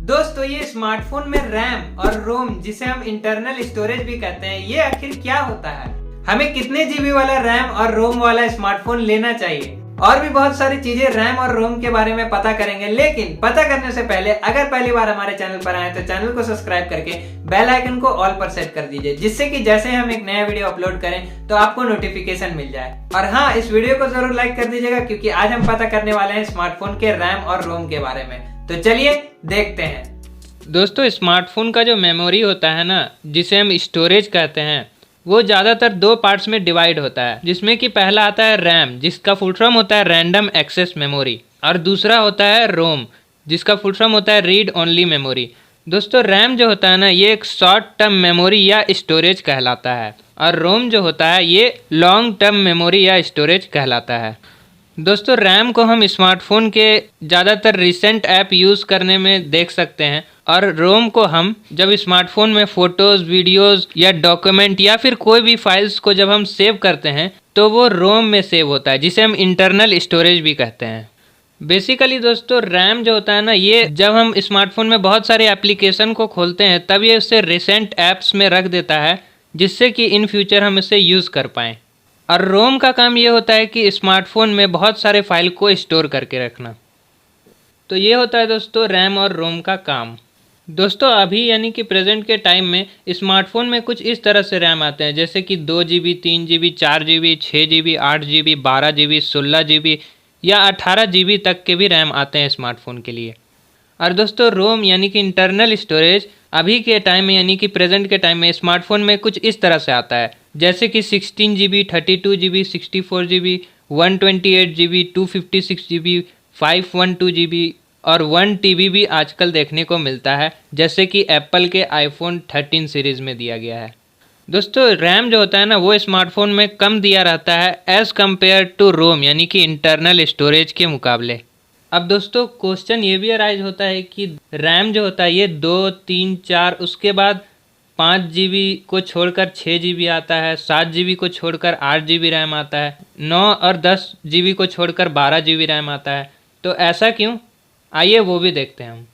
दोस्तों ये स्मार्टफोन में रैम और रोम जिसे हम इंटरनल स्टोरेज भी कहते हैं, ये आखिर क्या होता है? हमें कितने जीबी वाला रैम और रोम वाला स्मार्टफोन लेना चाहिए? और भी बहुत सारी चीजें रैम और रोम के बारे में पता करेंगे। लेकिन पता करने से पहले अगर पहली बार हमारे चैनल पर आए तो चैनल को सब्सक्राइब करके बेल आइकन को ऑल पर सेट कर दीजिए, जिससे कि जैसे हम एक नया वीडियो अपलोड करें तो आपको नोटिफिकेशन मिल जाए। और हाँ, इस वीडियो को जरूर लाइक कर दीजिएगा, क्योंकि आज हम पता करने वाले हैं स्मार्टफोन के रैम और रोम के बारे में। तो चलिए देखते हैं। दोस्तों स्मार्टफोन का जो मेमोरी होता है ना, जिसे हम स्टोरेज कहते हैं, वो ज़्यादातर दो पार्ट्स में डिवाइड होता है, जिसमें कि पहला आता है रैम, जिसका फुल फॉर्म होता है रैंडम एक्सेस मेमोरी, और दूसरा होता है रोम, जिसका फुल फॉर्म होता है रीड ओनली मेमोरी। दोस्तों रैम जो होता है ना, ये एक शॉर्ट टर्म मेमोरी या स्टोरेज कहलाता है, और रोम जो होता है ये लॉन्ग टर्म मेमोरी या स्टोरेज कहलाता है। दोस्तों रैम को हम स्मार्टफोन के ज़्यादातर रिसेंट ऐप यूज़ करने में देख सकते हैं, और रोम को हम जब स्मार्टफोन में फ़ोटोज़, वीडियोज़ या डॉक्यूमेंट या फिर कोई भी फाइल्स को जब हम सेव करते हैं तो वो रोम में सेव होता है, जिसे हम इंटरनल स्टोरेज भी कहते हैं। बेसिकली दोस्तों रैम जो होता है ना, ये जब हम स्मार्टफोन में बहुत सारे एप्लीकेशन को खोलते हैं तब ये उससे रिसेंट ऐप्स में रख देता है, जिससे कि इन फ्यूचर हम इसे यूज़ कर पाएँ। और रोम का काम ये होता है कि स्मार्टफोन में बहुत सारे फाइल को स्टोर करके रखना। तो ये होता है दोस्तों रैम और रोम का काम। दोस्तों अभी यानी कि प्रेजेंट के टाइम में स्मार्टफोन में कुछ इस तरह से रैम आते हैं, जैसे कि 2 GB, 3 GB, 4 GB, 6 GB, 8 GB, 12 GB, 16 GB या 18 GB तक के भी रैम आते हैं स्मार्टफोन के लिए। और दोस्तों रोम यानी कि इंटरनल स्टोरेज अभी के टाइम में यानी कि प्रेजेंट के टाइम में स्मार्टफोन में कुछ इस तरह से आता है, जैसे कि 16 GB, 32 GB, 64 GB, 128 GB, 256 GB, 512 GB और 1 TB भी आजकल देखने को मिलता है, जैसे कि एप्पल के आईफोन 13 सीरीज़ में दिया गया है। दोस्तों रैम जो होता है ना, वो स्मार्टफोन में कम दिया रहता है एज़ कम्पेयर टू रोम यानी कि इंटरनल स्टोरेज के मुकाबले। अब दोस्तों क्वेश्चन ये भी अराइज होता है कि रैम जो होता है ये 2, 3, 4, उसके बाद 5 GB को छोड़कर 6 GB आता है, 7 GB को छोड़कर 8 GB रैम आता है, 9 और 10 GB को छोड़कर 12 GB रैम आता है। तो ऐसा क्यों? आइए वो भी देखते हैं हम।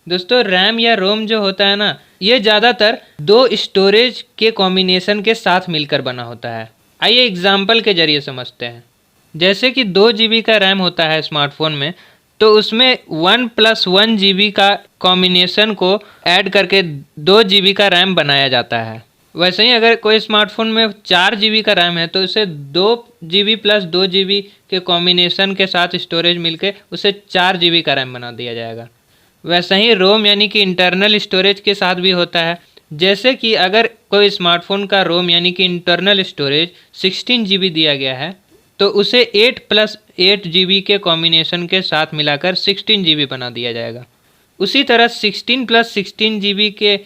दोस्तों रैम या रोम जो होता है ना, ये ज़्यादातर दो स्टोरेज के कॉम्बिनेशन के साथ मिलकर बना होता है। आइए एग्जाम्पल के जरिए समझते हैं। जैसे कि 2 GB का रैम होता है स्मार्टफोन में, तो उसमें 1+1 GB का कॉम्बिनेशन को ऐड करके 2 GB का रैम बनाया जाता है। वैसे ही अगर कोई स्मार्टफोन में 4 GB का रैम है तो उसे 2 GB + 2 GB के कॉम्बिनेशन के साथ स्टोरेज मिलके उसे 4 GB का रैम बना दिया जाएगा। वैसे ही रोम यानी कि इंटरनल स्टोरेज के साथ भी होता है। जैसे कि अगर कोई स्मार्टफोन का रोम यानी कि इंटरनल स्टोरेज 16 GB दिया गया है, तो उसे 8+8 GB के कॉम्बिनेशन के साथ मिलाकर 16 GB बना दिया जाएगा। उसी तरह 16+16 GB के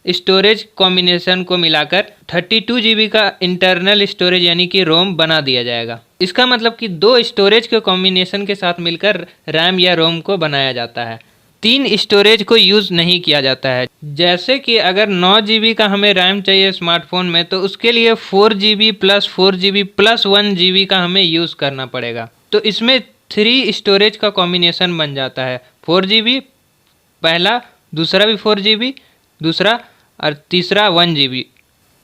स्टोरेज कॉम्बिनेशन को मिलाकर 32 GB का इंटरनल स्टोरेज यानी कि रोम बना दिया जाएगा। इसका मतलब कि दो स्टोरेज के कॉम्बिनेशन के साथ मिलकर रैम या रोम को बनाया जाता है। 3 स्टोरेज को यूज़ नहीं किया जाता है। जैसे कि अगर 9 GB का हमें रैम चाहिए स्मार्टफोन में, तो उसके लिए 4 GB + 4 GB + 1 GB का हमें यूज़ करना पड़ेगा। तो इसमें 3 स्टोरेज का कॉम्बिनेशन बन जाता है। 4 GB पहला, दूसरा भी 4 GB, दूसरा और तीसरा 1 GB,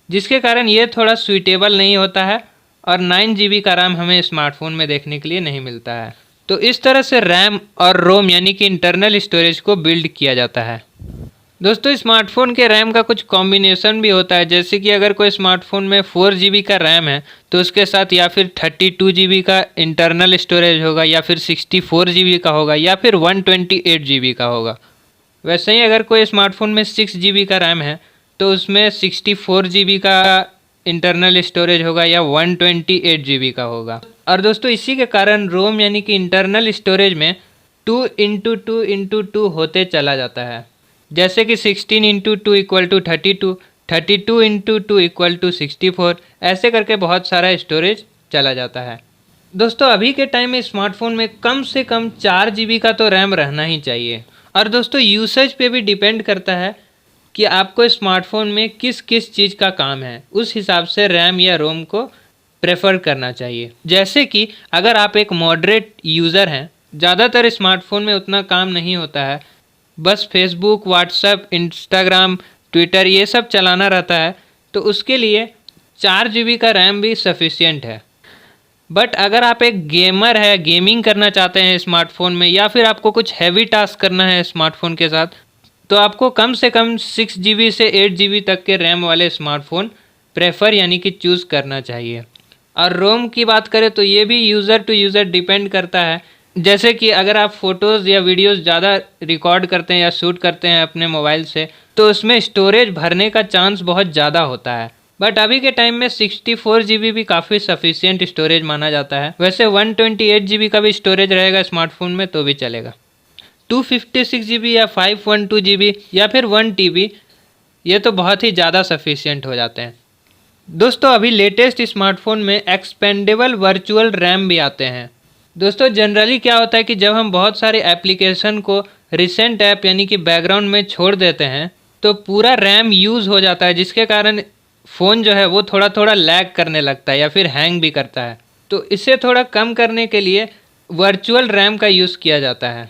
जिसके कारण ये थोड़ा सूटेबल नहीं होता है और 9 GB का रैम हमें स्मार्टफोन में देखने के लिए नहीं मिलता है। तो इस तरह से रैम और रोम यानी कि इंटरनल स्टोरेज को बिल्ड किया जाता है। दोस्तों स्मार्टफोन के रैम का कुछ कॉम्बिनेशन भी होता है, जैसे कि अगर कोई स्मार्टफोन में 4 GB का रैम है तो उसके साथ या फिर 32 GB का इंटरनल स्टोरेज होगा, या फिर 64 GB का होगा, या फिर 128 GB का होगा। वैसे ही अगर कोई स्मार्टफोन में 6 GB का रैम है तो उसमें 64 GB का इंटरनल स्टोरेज होगा या 128 GB का होगा। और दोस्तों इसी के कारण रोम यानी कि इंटरनल स्टोरेज में 2x2x2 होते चला जाता है। जैसे कि 16x2 = 32, 32x2 = 64, ऐसे करके बहुत सारा स्टोरेज चला जाता है। दोस्तों अभी के टाइम में स्मार्टफोन में कम से कम 4 GB का तो रैम रहना ही चाहिए। और दोस्तों यूसेज पे भी डिपेंड करता है कि आपको स्मार्टफोन में किस किस चीज़ का काम है, उस हिसाब से रैम या रोम को प्रेफर करना चाहिए। जैसे कि अगर आप एक मॉडरेट यूज़र हैं, ज़्यादातर स्मार्टफोन में उतना काम नहीं होता है, बस फेसबुक, व्हाट्सएप, इंस्टाग्राम, ट्विटर ये सब चलाना रहता है, तो उसके लिए 4 GB का रैम भी सफिशियंट है। बट अगर आप एक गेमर है, गेमिंग करना चाहते हैं स्मार्टफोन में, या फिर आपको कुछ हैवी टास्क करना है स्मार्टफोन के साथ, तो आपको कम से कम 6 GB से 8 GB तक के रैम वाले स्मार्टफोन प्रेफर यानी कि चूज़ करना चाहिए। और रोम की बात करें तो ये भी यूज़र टू यूज़र डिपेंड करता है। जैसे कि अगर आप फ़ोटोज़ या वीडियोज़ ज़्यादा रिकॉर्ड करते हैं या शूट करते हैं अपने मोबाइल से, तो उसमें स्टोरेज भरने का चांस बहुत ज़्यादा होता है। बट अभी के टाइम में 64 GB भी काफ़ी सफिशियंट स्टोरेज माना जाता है। वैसे 128 GB का भी स्टोरेज रहेगा स्मार्टफोन में तो भी चलेगा। 256 GB या 512 GB या फिर 1 TB ये तो बहुत ही ज़्यादा सफिशियंट हो जाते हैं। दोस्तों अभी लेटेस्ट स्मार्टफोन में एक्सपेंडेबल वर्चुअल रैम भी आते हैं। दोस्तों जनरली क्या होता है कि जब हम बहुत सारे एप्लीकेशन को रिसेंट ऐप यानी कि बैकग्राउंड में छोड़ देते हैं तो पूरा रैम यूज़ हो जाता है, जिसके कारण फ़ोन जो है वो थोड़ा थोड़ा लैग करने लगता है या फिर हैंग भी करता है। तो इसे थोड़ा कम करने के लिए वर्चुअल रैम का यूज़ किया जाता है,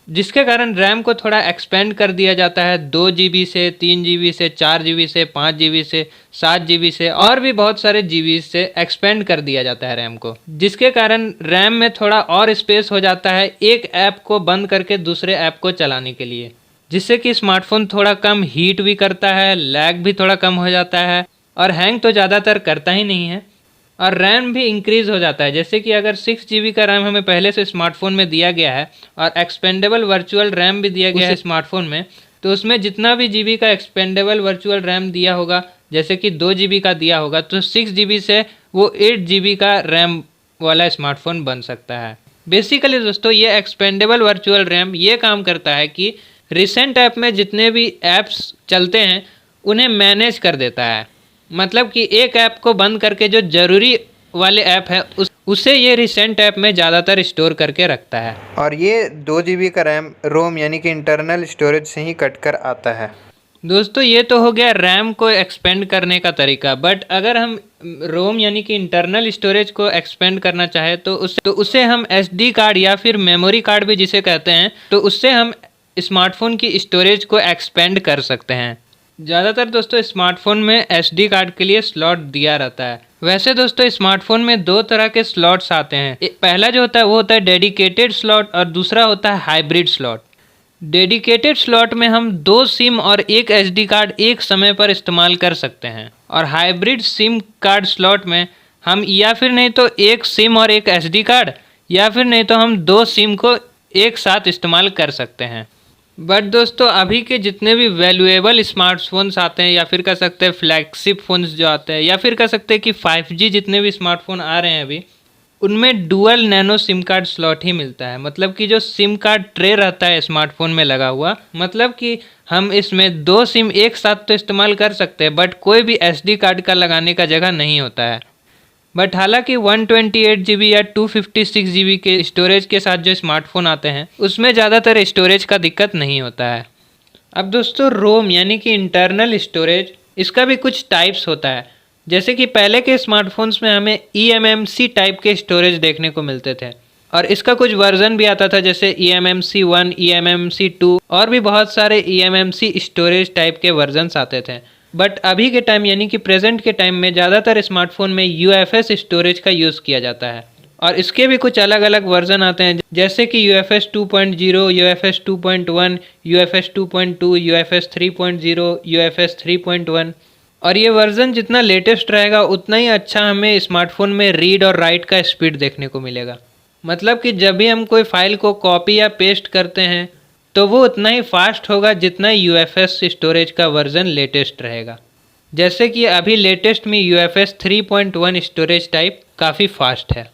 जिसके कारण रैम को थोड़ा एक्सपेंड कर दिया जाता है 2 GB से 3 GB से 4 GB से 5 GB से 7 GB से और भी बहुत सारे GB से एक्सपेंड कर दिया जाता है रैम को, जिसके कारण रैम में थोड़ा और स्पेस हो जाता है एक ऐप को बंद करके दूसरे ऐप को चलाने के लिए, जिससे कि स्मार्टफोन थोड़ा कम हीट भी करता है, लैग भी थोड़ा कम हो जाता है और हैंग तो ज़्यादातर करता ही नहीं है और रैम भी इंक्रीज़ हो जाता है। जैसे कि अगर 6 GB का रैम हमें पहले से स्मार्टफोन में दिया गया है और एक्सपेंडेबल वर्चुअल रैम भी दिया गया है स्मार्टफोन में, तो उसमें जितना भी GB का एक्सपेंडेबल वर्चुअल रैम दिया होगा, जैसे कि 2 GB का दिया होगा, तो 6 GB से वो 8 GB का रैम वाला स्मार्टफोन बन सकता है। बेसिकली दोस्तों ये एक्सपेंडेबल वर्चुअल रैम ये काम करता है कि रिसेंट ऐप में जितने भी ऐप्स चलते हैं उन्हें मैनेज कर देता है। मतलब कि एक ऐप को बंद करके जो ज़रूरी वाले ऐप है उसे ये रिसेंट ऐप में ज़्यादातर स्टोर करके रखता है। और ये 2 GB का रैम रोम यानी कि इंटरनल स्टोरेज से ही कट कर आता है। दोस्तों ये तो हो गया रैम को एक्सपेंड करने का तरीका। बट अगर हम रोम यानी कि इंटरनल स्टोरेज को एक्सपेंड करना चाहे तो उसे हम SD कार्ड या फिर मेमोरी कार्ड भी जिसे कहते हैं, तो उससे हम स्मार्टफोन की स्टोरेज को एक्सपेंड कर सकते हैं। ज़्यादातर दोस्तों स्मार्टफोन में SD कार्ड के लिए स्लॉट दिया रहता है। वैसे दोस्तों स्मार्टफोन में 2 तरह के स्लॉट्स आते हैं। पहला जो होता है वो होता है डेडिकेटेड स्लॉट और दूसरा होता है हाइब्रिड स्लॉट। डेडिकेटेड स्लॉट में हम 2 सिम और 1 SD कार्ड एक समय पर इस्तेमाल कर सकते हैं, और हाइब्रिड सिम कार्ड स्लॉट में हम या फिर नहीं तो 1 सिम और 1 SD कार्ड या फिर नहीं तो हम 2 सिम को एक साथ इस्तेमाल कर सकते हैं। बट दोस्तों अभी के जितने भी वैल्यूएबल स्मार्टफोन्स आते हैं या फिर कह सकते हैं फ्लैगशिप फ़ोन्स जो आते हैं या फिर कह सकते हैं कि 5G जितने भी स्मार्टफोन आ रहे हैं अभी, उनमें dual nano SIM card slot ही मिलता है। मतलब कि जो सिम कार्ड ट्रे रहता है स्मार्टफोन में लगा हुआ, मतलब कि हम इसमें 2 सिम एक साथ तो इस्तेमाल कर सकते हैं, बट कोई भी SD कार्ड का लगाने का जगह नहीं होता है। बट हालांकि 128 GB या 256 GB के स्टोरेज के साथ जो स्मार्टफोन आते हैं उसमें ज़्यादातर स्टोरेज का दिक्कत नहीं होता है। अब दोस्तों रोम यानी कि इंटरनल स्टोरेज, इसका भी कुछ टाइप्स होता है। जैसे कि पहले के स्मार्टफोन्स में हमें eMMC टाइप के स्टोरेज देखने को मिलते थे और इसका कुछ वर्जन भी आता था, जैसे eMMC 1, eMMC 2 और भी बहुत सारे eMMC स्टोरेज टाइप के वर्जन्स आते थे। बट अभी के टाइम यानी कि प्रेजेंट के टाइम में ज़्यादातर स्मार्टफोन में UFS स्टोरेज का यूज़ किया जाता है और इसके भी कुछ अलग अलग वर्जन आते हैं, जैसे कि UFS 2.0, UFS 2.1, UFS 2.2, UFS 3.0, UFS 3.1। और ये वर्जन जितना लेटेस्ट रहेगा उतना ही अच्छा हमें स्मार्टफोन में रीड और राइट का स्पीड देखने को मिलेगा। मतलब कि जब भी हम कोई फाइल को कॉपी या पेस्ट करते हैं तो वो उतना ही फास्ट होगा जितना UFS स्टोरेज का वर्जन लेटेस्ट रहेगा। जैसे कि अभी लेटेस्ट में UFS 3.1 स्टोरेज टाइप काफ़ी फास्ट है।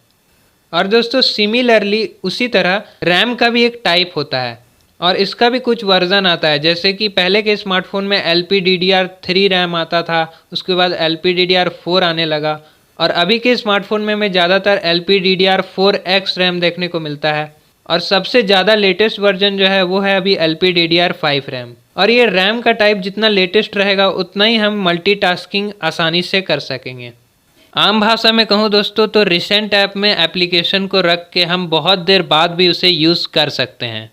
और दोस्तों सिमिलरली उसी तरह रैम का भी एक टाइप होता है और इसका भी कुछ वर्जन आता है। जैसे कि पहले के स्मार्टफोन में LPDDR3 रैम आता था, उसके बाद LPDDR4 आने लगा और अभी के स्मार्टफोन में हमें ज़्यादातर LPDDR4X रैम देखने को मिलता है और सबसे ज़्यादा लेटेस्ट वर्जन जो है वो है अभी LPDDR5 रैम। और ये रैम का टाइप जितना लेटेस्ट रहेगा उतना ही हम मल्टीटास्किंग आसानी से कर सकेंगे। आम भाषा में कहूँ दोस्तों तो रिसेंट ऐप में एप्लीकेशन को रख के हम बहुत देर बाद भी उसे यूज़ कर सकते हैं।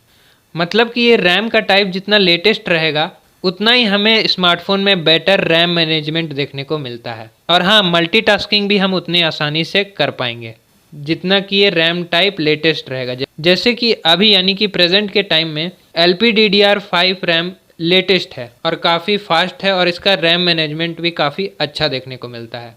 मतलब कि ये रैम का टाइप जितना लेटेस्ट रहेगा उतना ही हमें स्मार्टफोन में बेटर रैम मैनेजमेंट देखने को मिलता है। और हाँ, मल्टीटास्किंग भी हम उतनी आसानी से कर पाएंगे जितना कि ये रैम टाइप लेटेस्ट रहेगा। जैसे कि अभी यानी कि प्रेजेंट के टाइम में LPDDR5 रैम लेटेस्ट है और काफ़ी फास्ट है और इसका रैम मैनेजमेंट भी काफ़ी अच्छा देखने को मिलता है।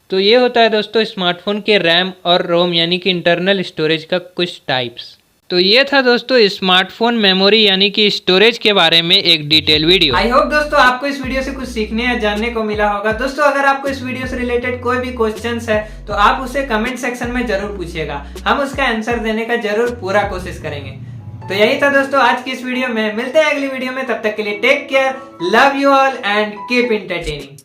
तो ये होता है दोस्तों स्मार्टफोन के रैम और रोम यानी कि इंटरनल स्टोरेज का कुछ टाइप्स। तो ये था दोस्तों स्मार्टफोन मेमोरी यानी कि स्टोरेज के बारे में एक डिटेल वीडियो। आई होप दोस्तों आपको इस वीडियो से कुछ सीखने या जानने को मिला होगा। दोस्तों अगर आपको इस वीडियो से रिलेटेड कोई भी क्वेश्चंस है तो आप उसे कमेंट सेक्शन में जरूर पूछिएगा, हम उसका आंसर देने का जरूर पूरा कोशिश करेंगे। तो यही था दोस्तों आज की इस वीडियो में, मिलते हैं अगली वीडियो में, तब तक के लिए take care, love you all and keep entertaining.